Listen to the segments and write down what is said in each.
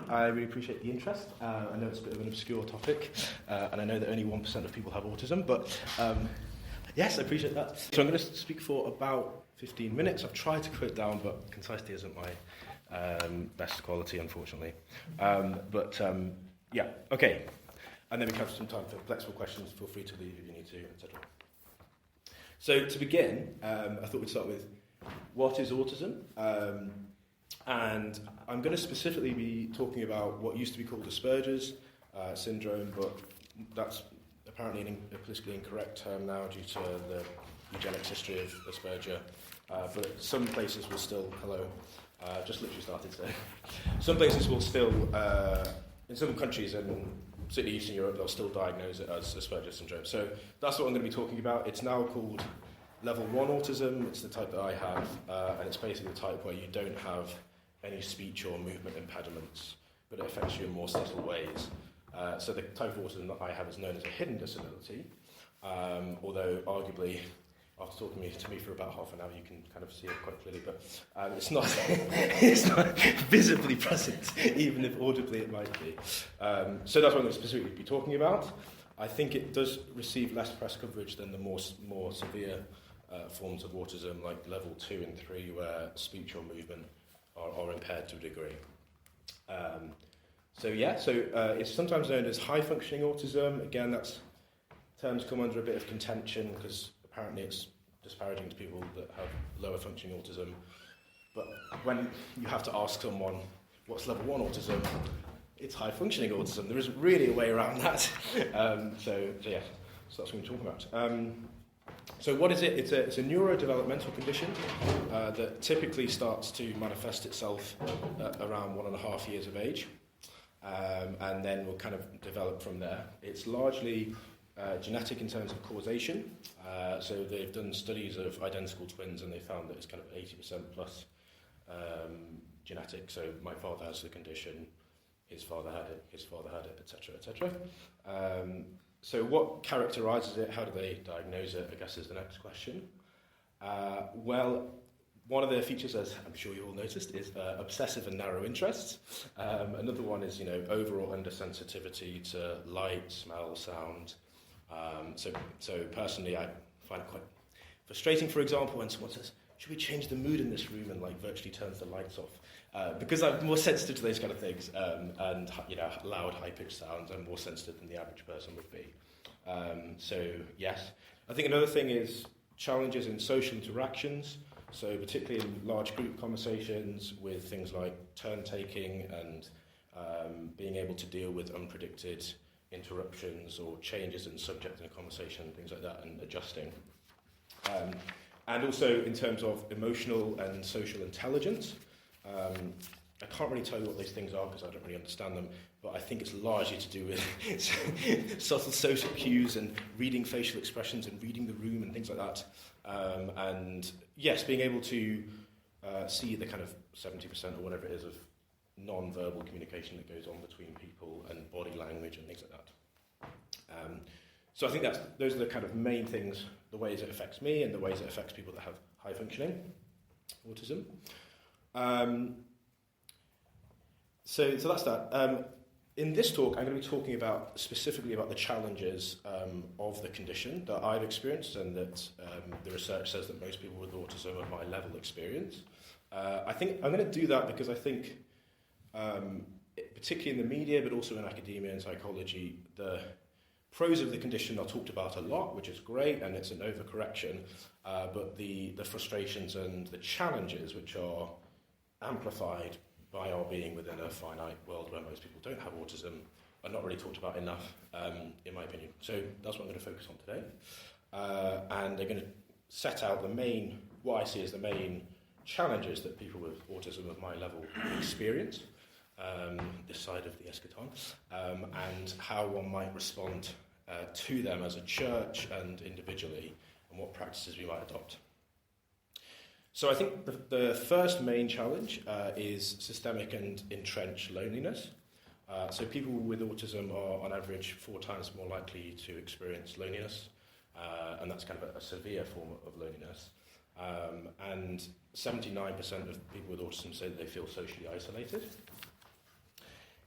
I really appreciate the interest. I know it's a bit of an obscure topic, and I know that only 1% of people have autism, but yes, I appreciate that. So I'm going to speak for about 15 minutes. I've tried to cut it down, but concisity isn't my best quality, unfortunately. Yeah, okay. And then we have some time for flexible questions. Feel free to leave if you need to, etc. So to begin, I thought we'd start with what is autism? And I'm going to specifically be talking about what used to be called Asperger's syndrome, but that's apparently a politically incorrect term now due to the eugenics history of Asperger. But some places will still, just literally started today. Some places will still, in some countries and particularly Eastern Europe, they'll still diagnose it as Asperger's syndrome. So that's what I'm going to be talking about. It's now called Level 1 autism. It's the type that I have, and it's basically the type where you don't have any speech or movement impediments, but it affects you in more subtle ways. So the type of autism that I have is known as a hidden disability, although arguably, after talking to me for about half an hour, you can kind of see it quite clearly, but it's not it's not visibly present, even if audibly it might be. So that's what I'm going to specifically be talking about. I think it does receive less press coverage than the more severe forms of autism, like level 2 and 3, where speech or movement are impaired to a degree. It's sometimes known as high-functioning autism. Again, that's terms come under a bit of contention because apparently it's disparaging to people that have lower-functioning autism. But when you have to ask someone, what's level 1 autism? It's high-functioning autism. There isn't really a way around that. So that's what we're talking about. So what is it? It's a neurodevelopmental condition that typically starts to manifest itself around 1.5 years of age, and then will kind of develop from there. It's largely genetic in terms of causation. So they've done studies of identical twins, and they found that it's kind of 80% plus genetic. So my father has the condition, his father had it, etc., etc. So what characterises it? How do they diagnose it? I guess is the next question. Well, one of the features, as I'm sure you all noticed, is obsessive and narrow interests. Another one is, over or under sensitivity to light, smell, sound. So personally, I find it quite frustrating, for example, when someone says, should we change the mood in this room, and virtually turns the lights off? Because I'm more sensitive to those kind of things, and loud, high-pitched sounds, I'm more sensitive than the average person would be. So yes, I think another thing is challenges in social interactions. So particularly in large group conversations with things like turn-taking and being able to deal with unpredicted interruptions or changes in subject in a conversation, things like that, and adjusting. And also in terms of emotional and social intelligence. I can't really tell you what those things are because I don't really understand them, but I think it's largely to do with subtle social cues and reading facial expressions and reading the room and things like that. And yes, being able to see the kind of 70% or whatever it is of non-verbal communication that goes on between people and body language and things like that. So I think those are the kind of main things, the ways it affects me and the ways it affects people that have high-functioning autism. So that's that. In this talk, I'm going to be talking specifically about the challenges of the condition that I've experienced and that the research says that most people with autism of my level experience. I think I'm going to do that because I think, particularly in the media, but also in academia and psychology, the pros of the condition are talked about a lot, which is great, and it's an overcorrection, but the frustrations and the challenges, which are amplified by our being within a finite world where most people don't have autism, are not really talked about enough, in my opinion. So that's what I'm going to focus on today. And they're going to set out what I see as the main challenges that people with autism of my level experience, this side of the eschaton, and how one might respond to them as a church and individually, and what practices we might adopt. So I think the first main challenge is systemic and entrenched loneliness. So people with autism are on average 4 times more likely to experience loneliness, and that's kind of a severe form of loneliness. And 79% of people with autism say that they feel socially isolated.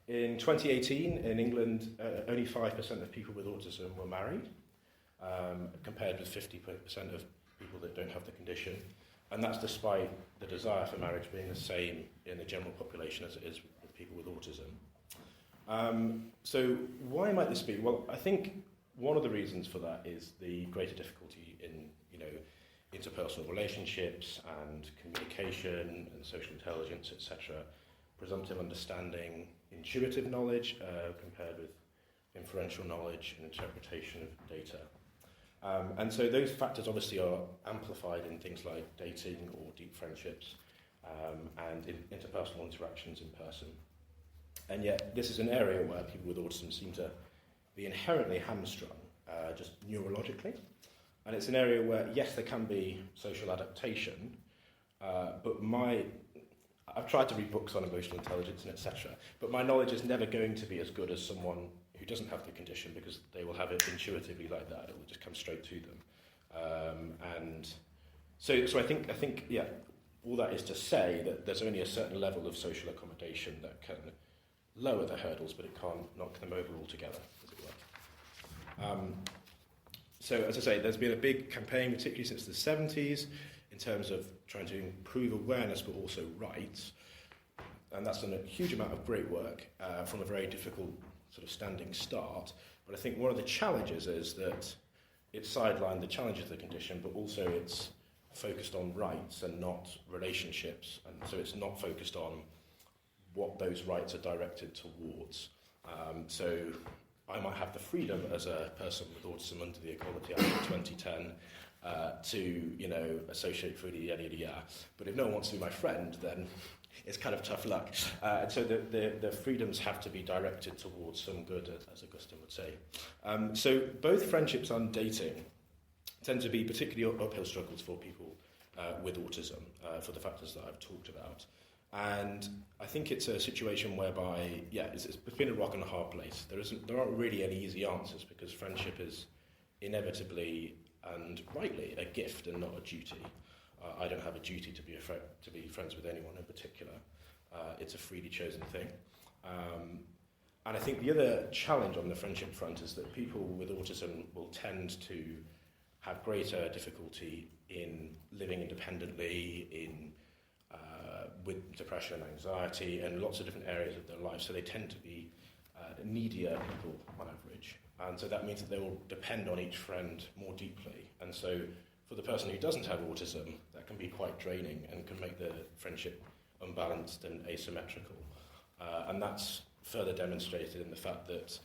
In 2018, in England, only 5% of people with autism were married, compared with 50% of people that don't have the condition. And that's despite the desire for marriage being the same in the general population as it is with people with autism. So why might this be? Well, I think one of the reasons for that is the greater difficulty in, interpersonal relationships and communication and social intelligence, etc. Presumptive understanding, intuitive knowledge compared with inferential knowledge and interpretation of data. And so those factors obviously are amplified in things like dating or deep friendships and in interpersonal interactions in person. And yet this is an area where people with autism seem to be inherently hamstrung, just neurologically. And it's an area where, yes, there can be social adaptation, but I've tried to read books on emotional intelligence and etc., but my knowledge is never going to be as good as someone who doesn't have the condition, because they will have it intuitively like that. It will just come straight to them. And so I think, yeah, all that is to say that there's only a certain level of social accommodation that can lower the hurdles, but it can't knock them over altogether, as it were. So, as I say, there's been a big campaign, particularly since the 70s, in terms of trying to improve awareness, but also rights. And that's done a huge amount of great work from a very difficult sort of standing start. But I think one of the challenges is that it's sidelined the challenges of the condition, but also it's focused on rights and not relationships. And so it's not focused on what those rights are directed towards. So I might have the freedom as a person with autism under the Equality Act of 2010 to, associate freely, yada, yada, yada. But if no one wants to be my friend, then it's kind of tough luck. And so the freedoms have to be directed towards some good, as Augustine would say. So both friendships and dating tend to be particularly uphill struggles for people with autism, for the factors that I've talked about. And I think it's a situation whereby, it's been a rock and a hard place. There aren't really any easy answers, because friendship is inevitably and rightly a gift and not a duty. I don't have a duty to be friends with anyone in particular. It's a freely chosen thing. And I think the other challenge on the friendship front is that people with autism will tend to have greater difficulty in living independently, with depression and anxiety and lots of different areas of their life. So they tend to be needier people on average. And so that means that they will depend on each friend more deeply. And so for the person who doesn't have autism, that can be quite draining and can make the friendship unbalanced and asymmetrical. And that's further demonstrated in the fact that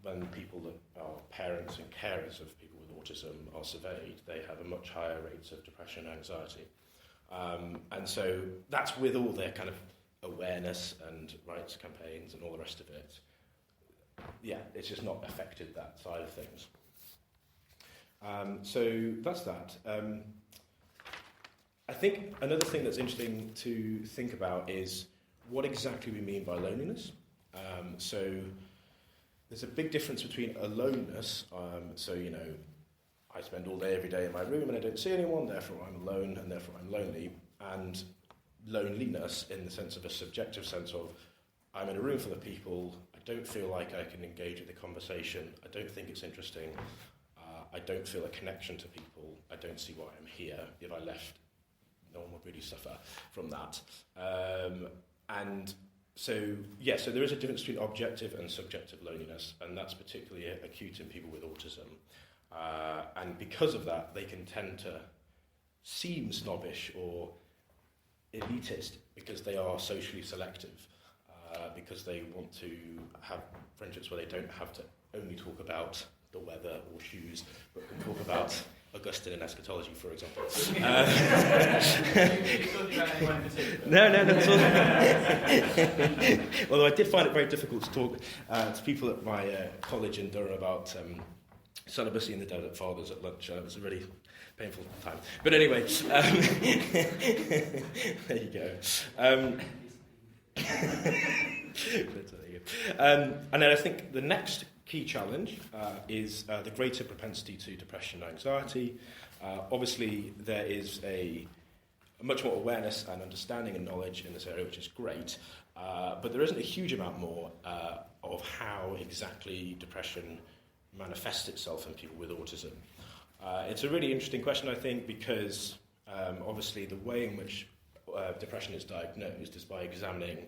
when people that are parents and carers of people with autism are surveyed, they have a much higher rates of depression and anxiety. And so that's with all their kind of awareness and rights campaigns and all the rest of it. Yeah, it's just not affected that side of things. So that's that. I think another thing that's interesting to think about is what exactly we mean by loneliness. So there's a big difference between aloneness. I spend all day, every day in my room and I don't see anyone, therefore I'm alone and therefore I'm lonely. And loneliness in the sense of a subjective sense of I'm in a room full of people, I don't feel like I can engage with the conversation, I don't think it's interesting, I don't feel a connection to people, I don't see why I'm here. If I left, no one would really suffer from that. So there is a difference between objective and subjective loneliness, and that's particularly acute in people with autism. And because of that, they can tend to seem snobbish or elitist because they are socially selective, because they want to have friendships where they don't have to only talk about the weather or shoes, but can talk about Augustine and eschatology, for example. No. Although I did find it very difficult to talk to people at my college in Durham about celibacy and the Desert Fathers at lunch. It was a really painful time. But anyway, there you go. And then I think the next key challenge is the greater propensity to depression and anxiety. Obviously, there is a much more awareness and understanding and knowledge in this area, which is great, but there isn't a huge amount more of how exactly depression manifests itself in people with autism. It's a really interesting question, I think, because obviously the way in which depression is diagnosed is by examining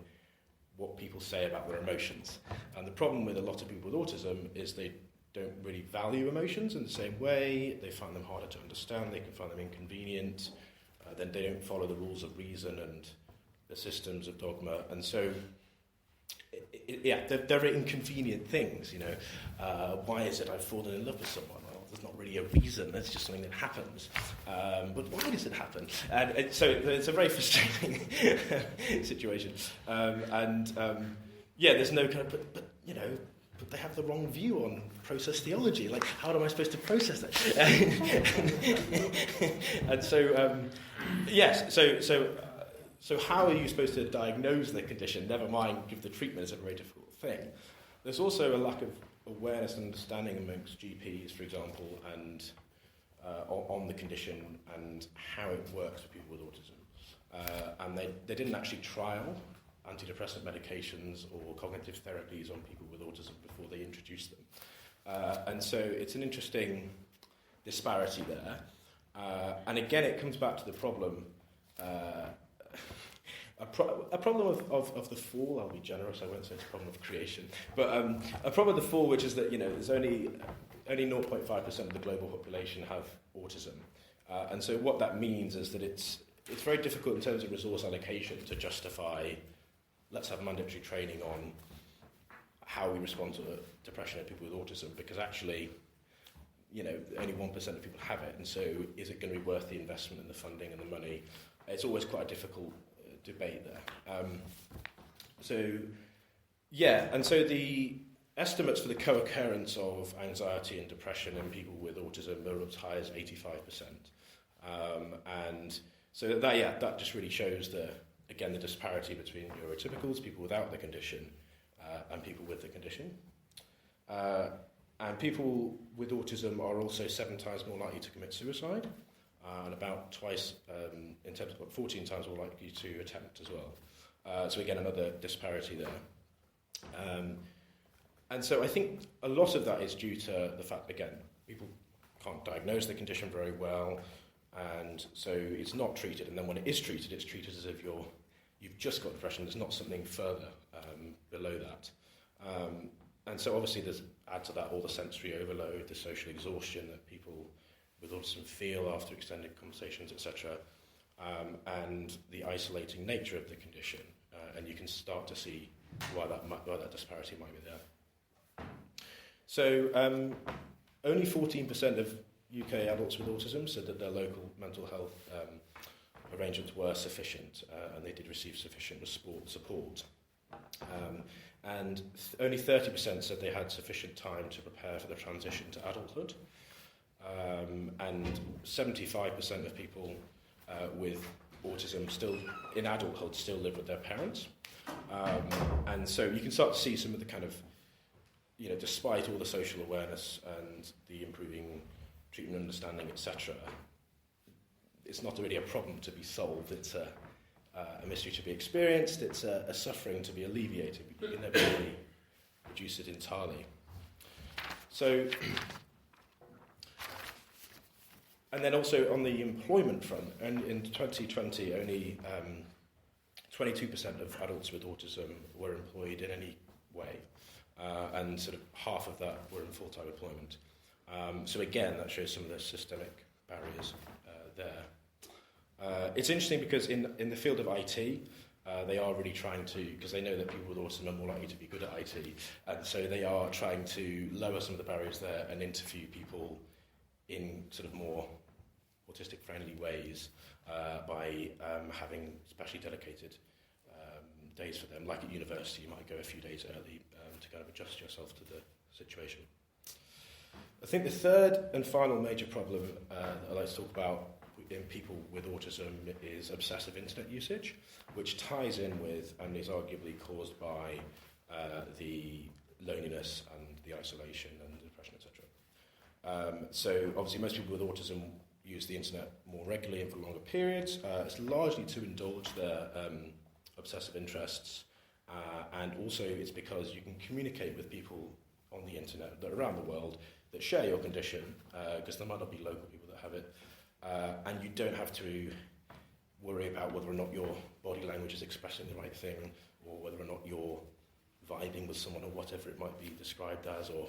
what people say about their emotions. And the problem with a lot of people with autism is they don't really value emotions in the same way. They find them harder to understand. They can find them inconvenient. Then they don't follow the rules of reason and the systems of dogma. And so, they're very inconvenient things, you know. Why is it I've fallen in love with someone? Well, there's not really a reason. It's just something that happens. But why does it happen? And so it's a very frustrating situation. There's no kind of, but you know, but they have the wrong view on process theology. Like, how am I supposed to process that? And so, so how are you supposed to diagnose the condition? Never mind, give the treatment is a very difficult thing. There's also a lack of awareness and understanding amongst GPs, for example, and on the condition and how it works for people with autism. And they didn't actually trial antidepressant medications or cognitive therapies on people with autism before they introduced them. And so it's an interesting disparity there. And again, it comes back to the problem, a problem of the fall. I'll be generous, I won't say it's a problem of creation, but a problem of the fall, which is that, you know, there's only 0.5% of the global population have autism. And so what that means is that it's very difficult in terms of resource allocation to justify, let's have mandatory training on how we respond to depression in people with autism, because actually, you know, only 1% of people have it, and so is it going to be worth the investment and the funding and the money? It's always quite a difficult debate there. And so the estimates for the co-occurrence of anxiety and depression in people with autism are as high as 85%. And so that just really shows the disparity between neurotypicals, people without the condition, and people with the condition. And people with autism are also 7 times more likely to commit suicide, and about twice, in terms of 14 times more likely to attempt as well. So again, another disparity there. And so I think a lot of that is due to the fact, again, people can't diagnose the condition very well, and so it's not treated, and then when it is treated, it's treated as if you've just got depression. There's not something further below that. And so obviously add to that all the sensory overload, the social exhaustion that people with autism feel after extended conversations, etc., and the isolating nature of the condition. And you can start to see why that disparity might be there. So only 14% of UK adults with autism said that their local mental health arrangements were sufficient, and they did receive sufficient support. And only 30% said they had sufficient time to prepare for the transition to adulthood. And 75% of people with autism still in adulthood still live with their parents. And so you can start to see some of the kind of, you know, despite all the social awareness and the improving treatment understanding, etc., it's not really a problem to be solved. It's a mystery to be experienced. It's a suffering to be alleviated. You can never really reduce it entirely. So, and then also on the employment front, and in 2020, only 22% of adults with autism were employed in any way, and sort of half of that were in full-time employment. So again, that shows some of the systemic barriers there. It's interesting because in the field of IT, they are really trying to, because they know that people with autism are more likely to be good at IT, and so they are trying to lower some of the barriers there and interview people in sort of more autistic-friendly ways by having specially dedicated days for them. Like at university, you might go a few days early to kind of adjust yourself to the situation. I think the third and final major problem that I'd like to talk about in people with autism is obsessive internet usage, which ties in with and is arguably caused by the loneliness and the isolation and the depression, etc. So obviously most people with autism use the internet more regularly and for longer periods. It's largely to indulge their obsessive interests, and also it's because you can communicate with people on the internet that are around the world that share your condition, because there might not be local people that have it, and you don't have to worry about whether or not your body language is expressing the right thing, or whether or not you're vibing with someone, or whatever it might be described as, or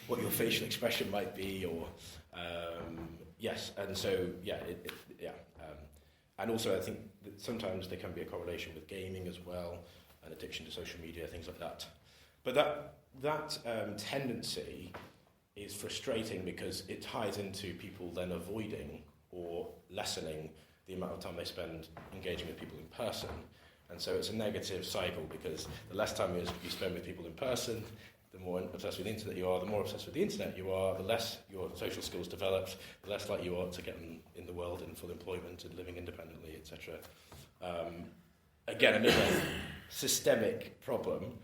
what your facial expression might be, or yes, and so and also I think that sometimes there can be a correlation with gaming as well, and addiction to social media, things like that. But that tendency is frustrating because it ties into people then avoiding or lessening the amount of time they spend engaging with people in person. And so it's a negative cycle, because the less time you spend with people in person, the more obsessed with the internet you are, the more obsessed with the internet you are, the less your social skills develop, the less likely you are to get in the world in full employment and living independently, etc. Again, another systemic problem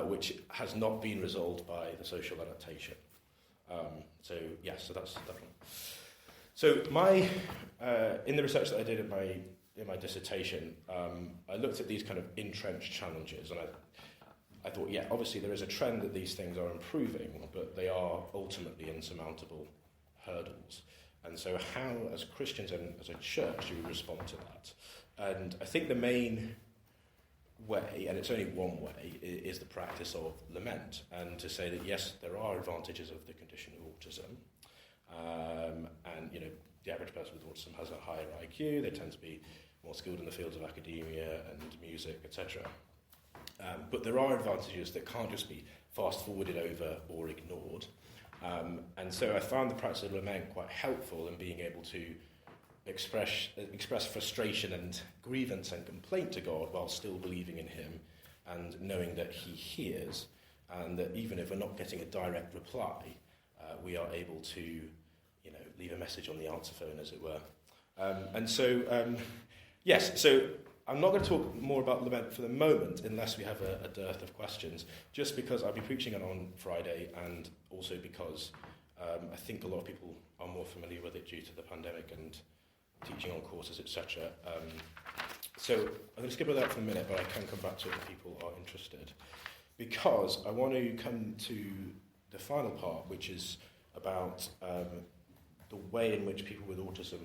which has not been resolved by the social adaptation. So that's definitely. So in the research that I did in my dissertation, I looked at these kind of entrenched challenges, and I thought, obviously there is a trend that these things are improving, but they are ultimately insurmountable hurdles. And so how, as Christians and as a church, do we respond to that? And I think the main way, and it's only one way, is the practice of lament, and to say that yes, there are advantages of the condition of autism, and the average person with autism has a higher IQ, they tend to be more skilled in the fields of academia and music, etc. But there are advantages that can't just be fast-forwarded over or ignored. And so I found the practice of lament quite helpful in being able to express frustration and grievance and complaint to God while still believing in him and knowing that he hears, and that even if we're not getting a direct reply, we are able to leave a message on the answer phone, as it were. So I'm not going to talk more about lament for the moment unless we have a dearth of questions, just because I'll be preaching it on Friday, and also because I think a lot of people are more familiar with it due to the pandemic and teaching on courses, etc. So I'm going to skip over that for a minute, but I can come back to it if people are interested, because I want to come to the final part, which is about the way in which people with autism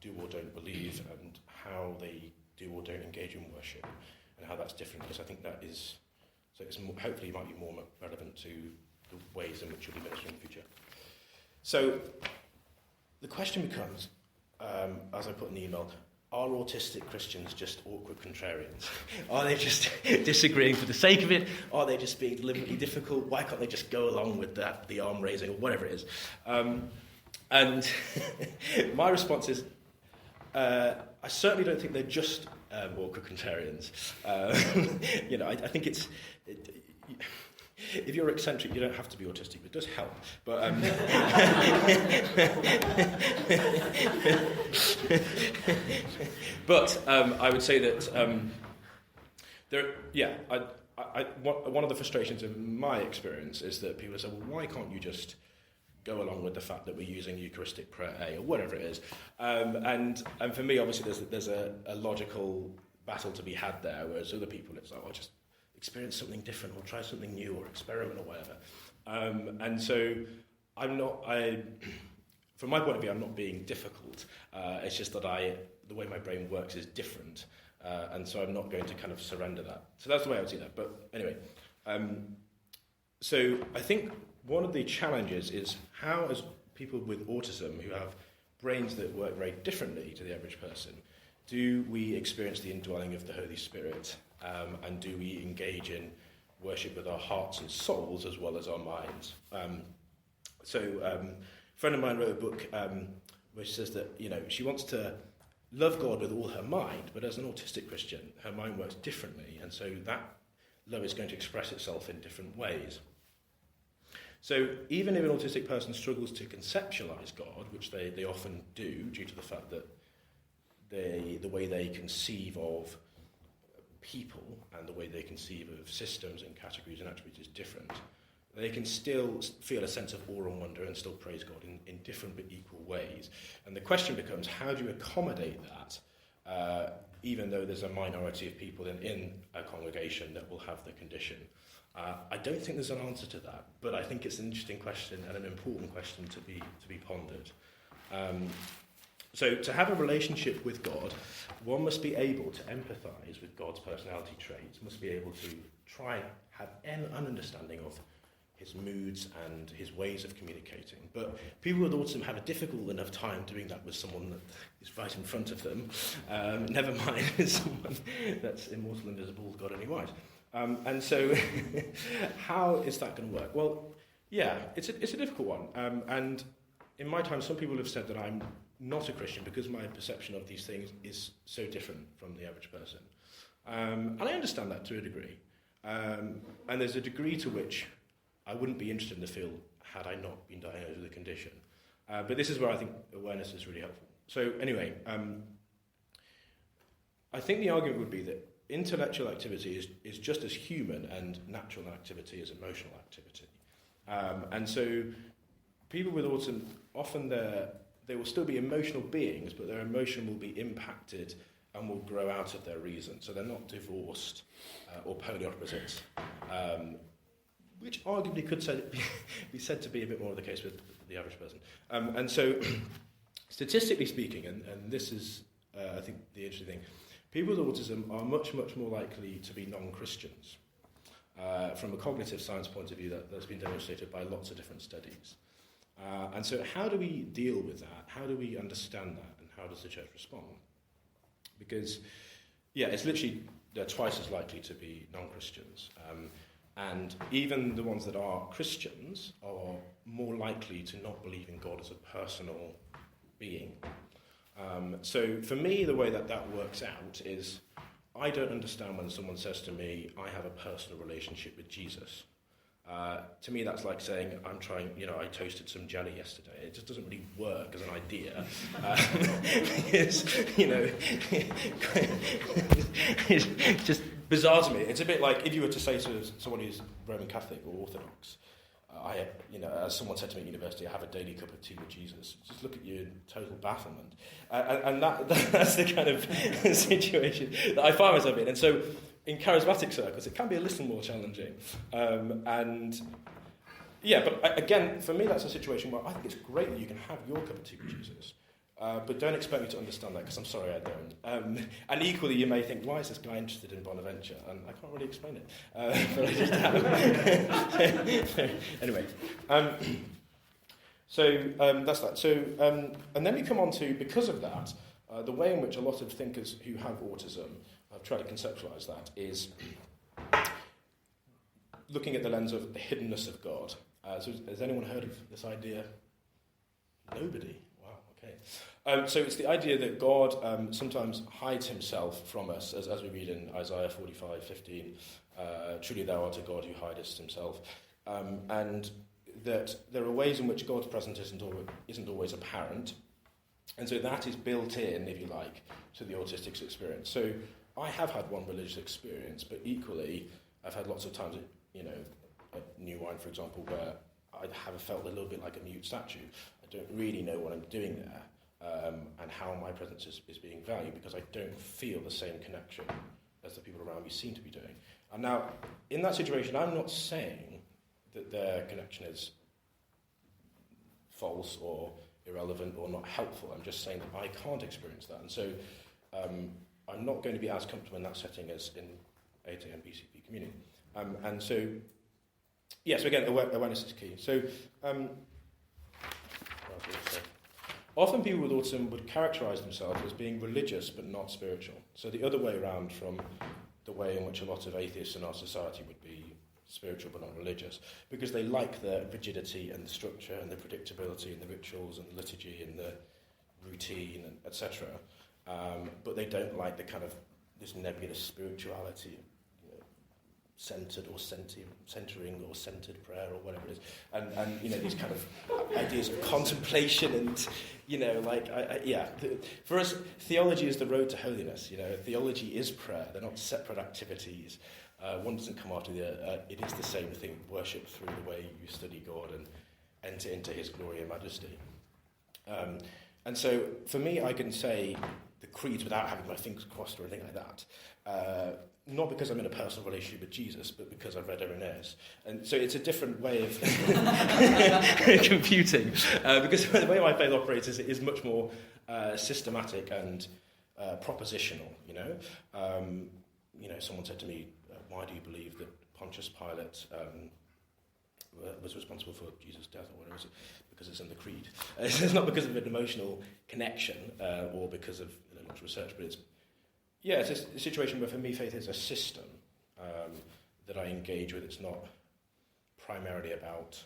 do or don't believe, and how they do or don't engage in worship, and how that's different, because I think that is, so it's more, hopefully might be more relevant to the ways in which you'll be ministering in the future. So the question becomes, as I put in the email, are autistic Christians just awkward contrarians? Are they just disagreeing for the sake of it? Are they just being deliberately difficult? Why can't they just go along with that, the arm raising, or whatever it is? And my response is, I certainly don't think they're just awkward contrarians. I think if you're eccentric, you don't have to be autistic, but it does help. But I would say that one of the frustrations of my experience is that people say, well, why can't you just go along with the fact that we're using Eucharistic prayer A, or whatever it is? And for me, obviously, there's a logical battle to be had there, whereas other people, it's like, just experience something different, or try something new, or experiment, or whatever. And so from my point of view, I'm not being difficult. It's just that the way my brain works is different, and so I'm not going to kind of surrender that. So that's the way I would see that. But anyway, so I think one of the challenges is how, as people with autism who have brains that work very differently to the average person, do we experience the indwelling of the Holy Spirit, and do we engage in worship with our hearts and souls as well as our minds? A friend of mine wrote a book which says that she wants to love God with all her mind, but as an autistic Christian, her mind works differently, and so that love is going to express itself in different ways. So even if an autistic person struggles to conceptualize God, which they often do due to the fact that the way they conceive of people and the way they conceive of systems and categories and attributes is different, they can still feel a sense of awe and wonder and still praise God in different but equal ways. And the question becomes, how do you accommodate that, even though there's a minority of people in a congregation that will have the condition? I don't think there's an answer to that, but I think it's an interesting question and an important question to be pondered. So to have a relationship with God, one must be able to empathise with God's personality traits, must be able to try and have an understanding of his moods and his ways of communicating. But people with autism have a difficult enough time doing that with someone that is right in front of them, never mind with someone that's immortal, invisible, God only wise. And so how is that going to work? Well, yeah, it's a difficult one. And in my time, some people have said that I'm not a Christian because my perception of these things is so different from the average person. And I understand that to a degree. And there's a degree to which I wouldn't be interested in the field had I not been diagnosed with a condition. But this is where I think awareness is really helpful. So anyway, I think the argument would be that intellectual activity is just as human and natural an activity as emotional activity. And so people with autism, often they will still be emotional beings, but their emotion will be impacted and will grow out of their reason. So they're not divorced or polar opposites, which arguably could be said to be a bit more of the case with the average person. And so, statistically speaking, and this is, I think, the interesting thing, people with autism are much, much more likely to be non-Christians. From a cognitive science point of view, that's been demonstrated by lots of different studies. And so how do we deal with that? How do we understand that? And how does the church respond? Because, yeah, it's literally, they're twice as likely to be non-Christians. And even the ones that are Christians are more likely to not believe in God as a personal being. So for me, the way that works out is I don't understand when someone says to me, I have a personal relationship with Jesus. To me, that's like saying, I toasted some jelly yesterday. It just doesn't really work as an idea. It's just bizarre to me. It's a bit like if you were to say to someone who's Roman Catholic or Orthodox, as someone said to me at university, I have a daily cup of tea with Jesus. Just look at you in total bafflement. And that's the kind of situation that I find myself in. And so in charismatic circles, it can be a little more challenging. But again, for me, that's a situation where I think it's great that you can have your cup of tea with Jesus. But don't expect me to understand that, because I'm sorry I don't. And equally, you may think, why is this guy interested in Bonaventure? And I can't really explain it. But I just have. Anyway. That's that. So, and then we come on to, because of that, the way in which a lot of thinkers who have autism have tried to conceptualise that is looking at the lens of the hiddenness of God. So has anyone heard of this idea? Nobody. So it's the idea that God sometimes hides himself from us, as we read in Isaiah 45:15. Truly thou art a God who hidest himself. And that there are ways in which God's presence isn't always apparent. And so that is built in, if you like, to the autistic experience. So I have had one religious experience, but equally I've had lots of times, at New Wine, for example, where I have felt a little bit like a mute statue. I don't really know what I'm doing there. And how my presence is being valued, because I don't feel the same connection as the people around me seem to be doing. And now, in that situation, I'm not saying that their connection is false or irrelevant or not helpful. I'm just saying that I can't experience that. And so I'm not going to be as comfortable in that setting as in 8am BCP community. So again, awareness is key. So, often people with autism would characterise themselves as being religious but not spiritual. So the other way around from the way in which a lot of atheists in our society would be spiritual but not religious, because they like the rigidity and the structure and the predictability and the rituals and the liturgy and the routine, and etc. But they don't like the kind of this nebulous spirituality, centered or centering or centered prayer or whatever it is, and these kind of ideas of contemplation and for us, theology is the road to holiness. Theology is prayer; they're not separate activities. One doesn't come after the other. It is the same thing, worship through the way you study God and enter into his glory and majesty. And so, for me, I can say the creeds without having my fingers crossed or anything like that. Not because I'm in a personal relationship with Jesus, but because I've read Irenaeus. And so it's a different way of computing. Because the way my faith operates is it is much more systematic and propositional, you know. Someone said to me, why do you believe that Pontius Pilate was responsible for Jesus' death, or whatever it is? Because it's in the creed. It's not because of an emotional connection or because of lots of research, but it's a situation where for me faith is a system that I engage with. It's not primarily about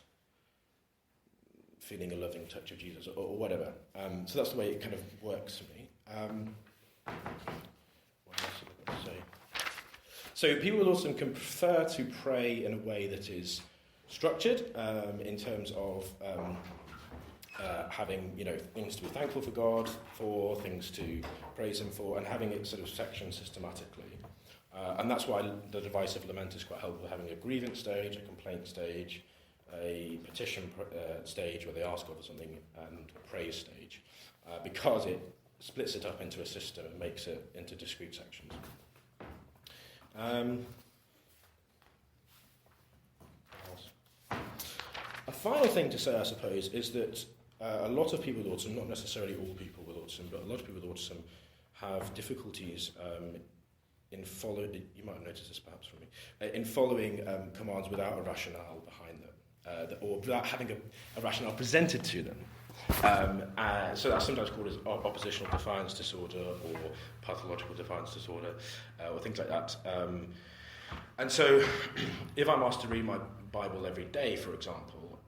feeling a loving touch of Jesus or whatever. So that's the way it kind of works for me. What else have I got to say? So people with autism can prefer to pray in a way that is structured in terms of having things to be thankful for God for, things to praise him for, and having it sort of sectioned systematically. And that's why the divisive lament is quite helpful, having a grievance stage, a complaint stage, a petition stage where they ask God for something, and a praise stage, because it splits it up into a system and makes it into discrete sections. A final thing to say, I suppose, is that a lot of people with autism, not necessarily all people with autism, but a lot of people with autism have difficulties in following, you might have noticed this perhaps from me, in following commands without a rationale behind them, or without having a rationale presented to them. So that's sometimes called as oppositional defiance disorder or pathological defiance disorder, or things like that. And so if I'm asked to read my Bible every day, for example,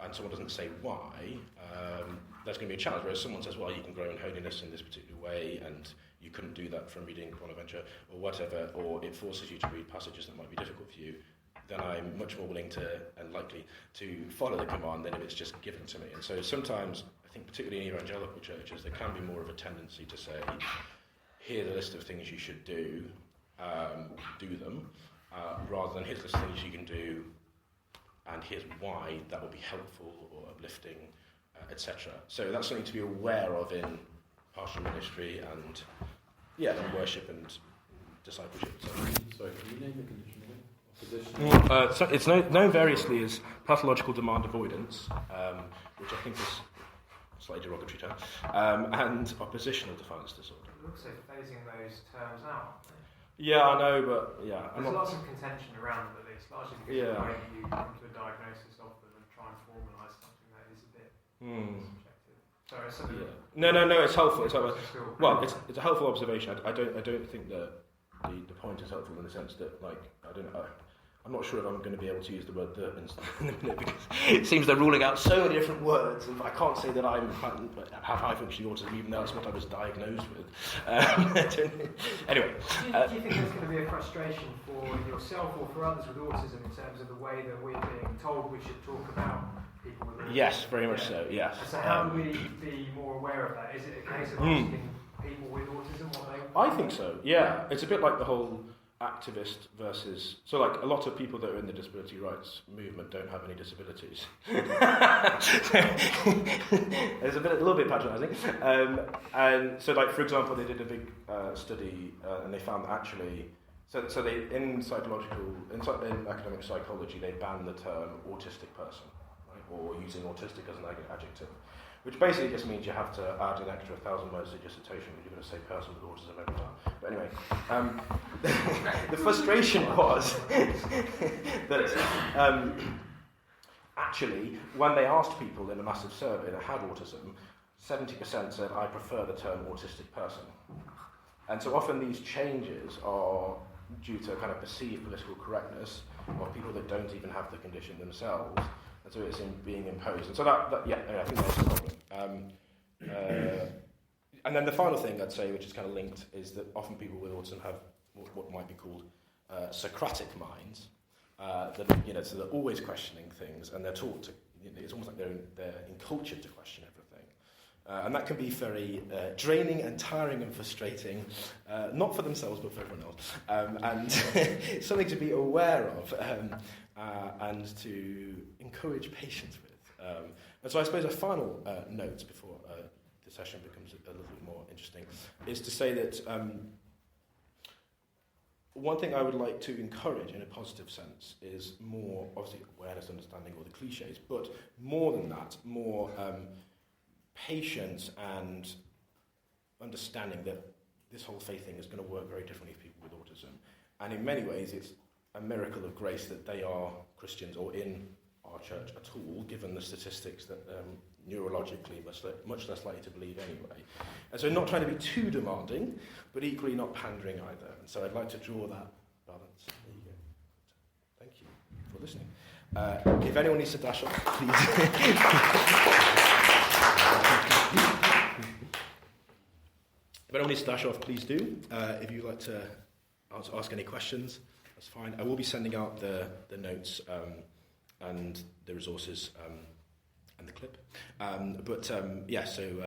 and someone doesn't say why, there's going to be a challenge. Whereas someone says, well, you can grow in holiness in this particular way, and you couldn't do that from reading Bonaventure, or whatever, or it forces you to read passages that might be difficult for you, then I'm much more willing to, and likely, to follow the command than if it's just given to me. And so sometimes, I think particularly in evangelical churches, there can be more of a tendency to say, here's a list of things you should do them, rather than here's a list of things you can do, and here's why that will be helpful or uplifting, etc. So that's something to be aware of in pastoral ministry and worship and discipleship. Sorry, can you name the condition again? So it's known variously as pathological demand avoidance, which I think is a slightly derogatory term, and oppositional defiance disorder. You're also phasing those terms out. Yeah, I know, but there's lots of contention around them, at least, largely because of the way you come to a diagnosis of them and try and formalise something that is a bit subjective. Sorry, something. No, it's helpful. It's a helpful observation. I don't think that the point is helpful in the sense that, I'm not sure if I'm going to be able to use the word "the" in a minute, because it seems they're ruling out so many different words, and I can't say that I have high-functioning autism, even though that's what I was diagnosed with. Anyway. Do you think there's going to be a frustration for yourself or for others with autism in terms of the way that we're being told we should talk about people with autism? Yes, very much so, yes. So how do we be more aware of that? Is it a case of asking people with autism what they I think so, yeah. It's a bit like the whole activist versus... So, a lot of people that are in the disability rights movement don't have any disabilities. It's a little bit patronising. And so, for example, they did a big study and they found that actually... So they, in academic psychology, they banned the term autistic person, right? Or using autistic as an adjective. Which basically just means you have to add an extra 1,000 words to your dissertation when you're going to say person with autism every time. But anyway, the frustration was that actually, when they asked people in a massive survey that had autism, 70% said, I prefer the term autistic person. And so often these changes are due to kind of perceived political correctness of people that don't even have the condition themselves. And so it's being imposed. And so I think that's the problem. And then the final thing I'd say, which is kind of linked, is that often people with autism have what might be called Socratic minds. So they're always questioning things, and they're taught to. It's almost like they're encultured to question everything. And that can be very draining and tiring and frustrating, not for themselves but for everyone else. And something to be aware of and to encourage patience with. And so I suppose a final note before the session becomes a little bit more interesting is to say that one thing I would like to encourage in a positive sense is more, obviously, awareness, understanding, all the cliches, but more than that, more patience and understanding that this whole faith thing is going to work very differently for people with autism. And in many ways, it's a miracle of grace that they are Christians or in our church at all, given the statistics that neurologically much less likely to believe anyway. And so not trying to be too demanding, but equally not pandering either. And so I'd like to draw that balance. There you go. Thank you for listening. If anyone needs to dash off, please. If anyone needs to dash off, please do. If you'd like to ask any questions, that's fine. I will be sending out the notes and the resources and the clip. So